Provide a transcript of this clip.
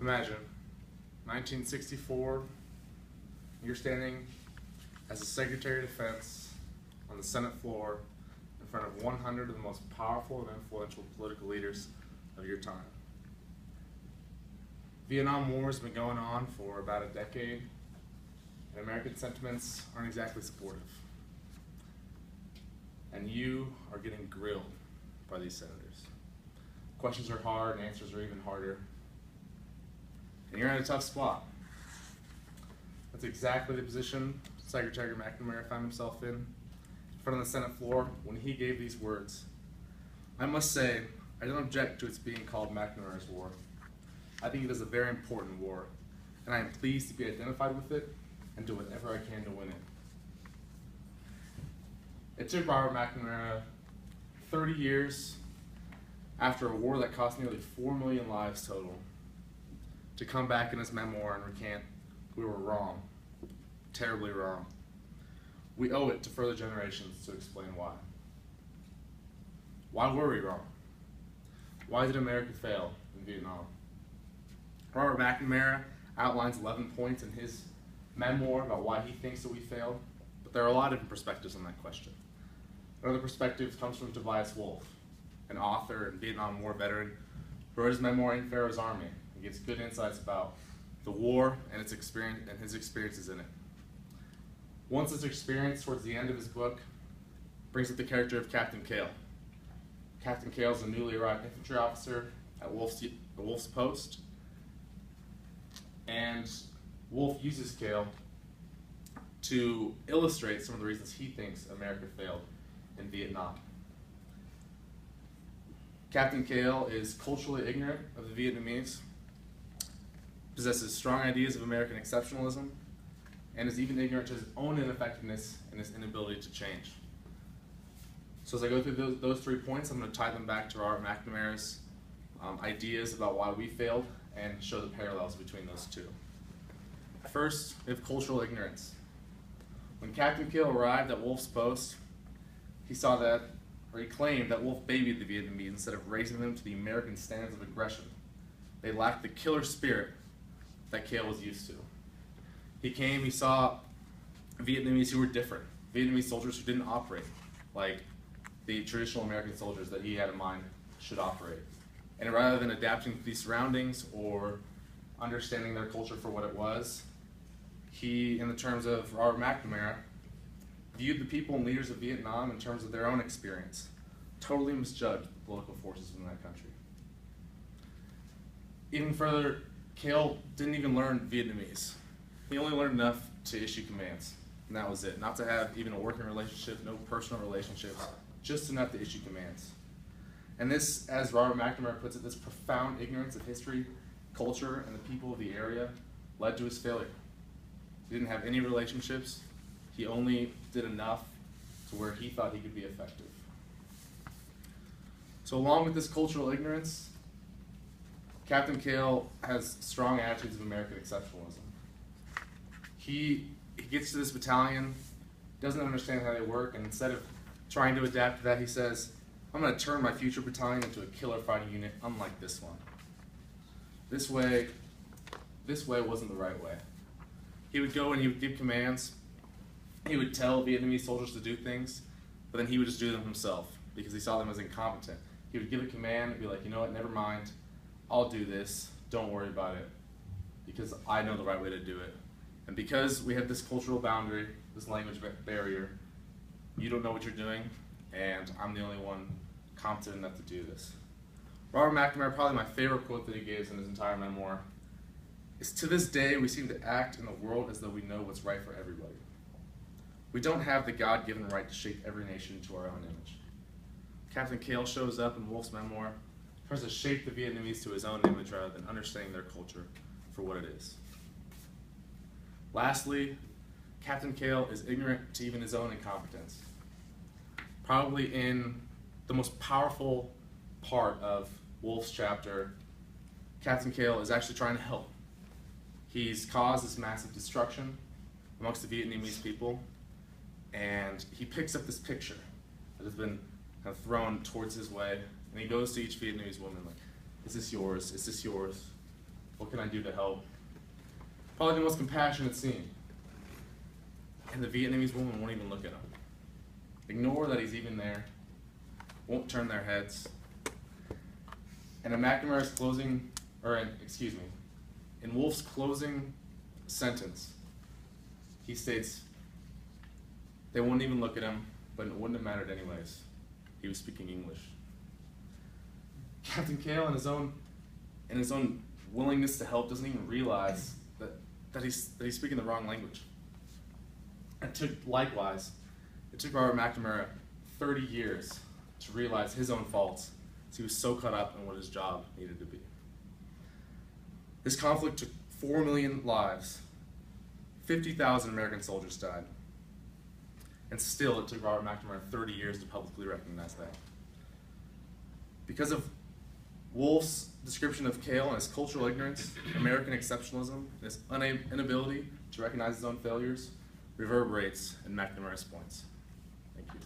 Imagine, 1964, you're standing as the Secretary of Defense on the Senate floor in front of 100 of the most powerful and influential political leaders of your time. Vietnam War has been going on for about a decade, and American sentiments aren't exactly supportive. And you are getting grilled by these senators. Questions are hard, and answers are even harder. And you're in a tough spot. That's exactly the position Secretary McNamara found himself in front of the Senate floor when he gave these words. I must say, I don't object to its being called McNamara's War. I think it is a very important war, and I am pleased to be identified with it and do whatever I can to win it. It took Robert McNamara 30 years after a war that cost nearly 4 million lives total to come back in his memoir and recant, we were wrong, terribly wrong. We owe it to further generations to explain why. Why were we wrong? Why did America fail in Vietnam? Robert McNamara outlines 11 points in his memoir about why he thinks that we failed, but there are a lot of different perspectives on that question. Another perspective comes from Tobias Wolff, an author and Vietnam War veteran who wrote his memoir in Pharaoh's Army. He gives good insights about the war and its experience and his experiences in it. Once this experience towards the end of his book brings up the character of Captain Cale. Captain Cale is a newly arrived infantry officer at Wolff's post, and Wolff uses Cale to illustrate some of the reasons he thinks America failed in Vietnam. Captain Cale is culturally ignorant of the Vietnamese, possesses strong ideas of American exceptionalism, and is even ignorant to his own ineffectiveness and his inability to change. So as I go through those 3 points, I'm going to tie them back to Robert McNamara's ideas about why we failed and show the parallels between those two. First, we have cultural ignorance. When Captain Cale arrived at Wolff's post, he claimed that Wolff babied the Vietnamese instead of raising them to the American standards of aggression. They lacked the killer spirit that Cale was used to. He saw Vietnamese who were different, Vietnamese soldiers who didn't operate like the traditional American soldiers that he had in mind should operate. And rather than adapting to these surroundings or understanding their culture for what it was, he, in the terms of Robert McNamara, viewed the people and leaders of Vietnam in terms of their own experience, totally misjudged the political forces in that country. Even further, Cale didn't even learn Vietnamese. He only learned enough to issue commands, and that was it. Not to have even a working relationship, no personal relationships, just enough to issue commands. And this, as Robert McNamara puts it, this profound ignorance of history, culture, and the people of the area led to his failure. He didn't have any relationships. He only did enough to where he thought he could be effective. So along with this cultural ignorance, Captain Cale has strong attitudes of American exceptionalism. He gets to this battalion, doesn't understand how they work, and instead of trying to adapt to that, he says, I'm going to turn my future battalion into a killer fighting unit unlike this one. This way wasn't the right way. He would go and he would give commands. He would tell Vietnamese soldiers to do things, but then he would just do them himself because he saw them as incompetent. He would give a command and be like, you know what, never mind, I'll do this, don't worry about it, because I know the right way to do it. And because we have this cultural boundary, this language barrier, you don't know what you're doing, and I'm the only one competent enough to do this. Robert McNamara, probably my favorite quote that he gives in his entire memoir, is, to this day, we seem to act in the world as though we know what's right for everybody. We don't have the God-given right to shape every nation into our own image. Captain Cale shows up in Wolff's memoir, tries to shape the Vietnamese to his own image rather than understanding their culture for what it is. Lastly, Captain Cale is ignorant to even his own incompetence. Probably in the most powerful part of Wolff's chapter, Captain Cale is actually trying to help. He's caused this massive destruction amongst the Vietnamese people, and he picks up this picture that has been kind of thrown towards his way, and he goes to each Vietnamese woman like, is this yours? Is this yours? What can I do to help? Probably the most compassionate scene. And the Vietnamese woman won't even look at him. Ignore that he's even there. Won't turn their heads. And in McNamara's closing, in Wolfe's closing sentence, he states, they wouldn't even look at him, but it wouldn't have mattered anyways. He was speaking English. Captain Cale, in his own willingness to help, doesn't even realize that he's speaking the wrong language. It took Robert McNamara 30 years to realize his own faults, so he was so caught up in what his job needed to be. This conflict took 4 million lives, 50,000 American soldiers died, and still it took Robert McNamara 30 years to publicly recognize that. Because of Wolfe's description of Cale and his cultural ignorance, American exceptionalism, and his inability to recognize his own failures, reverberates in McNamara's points. Thank you.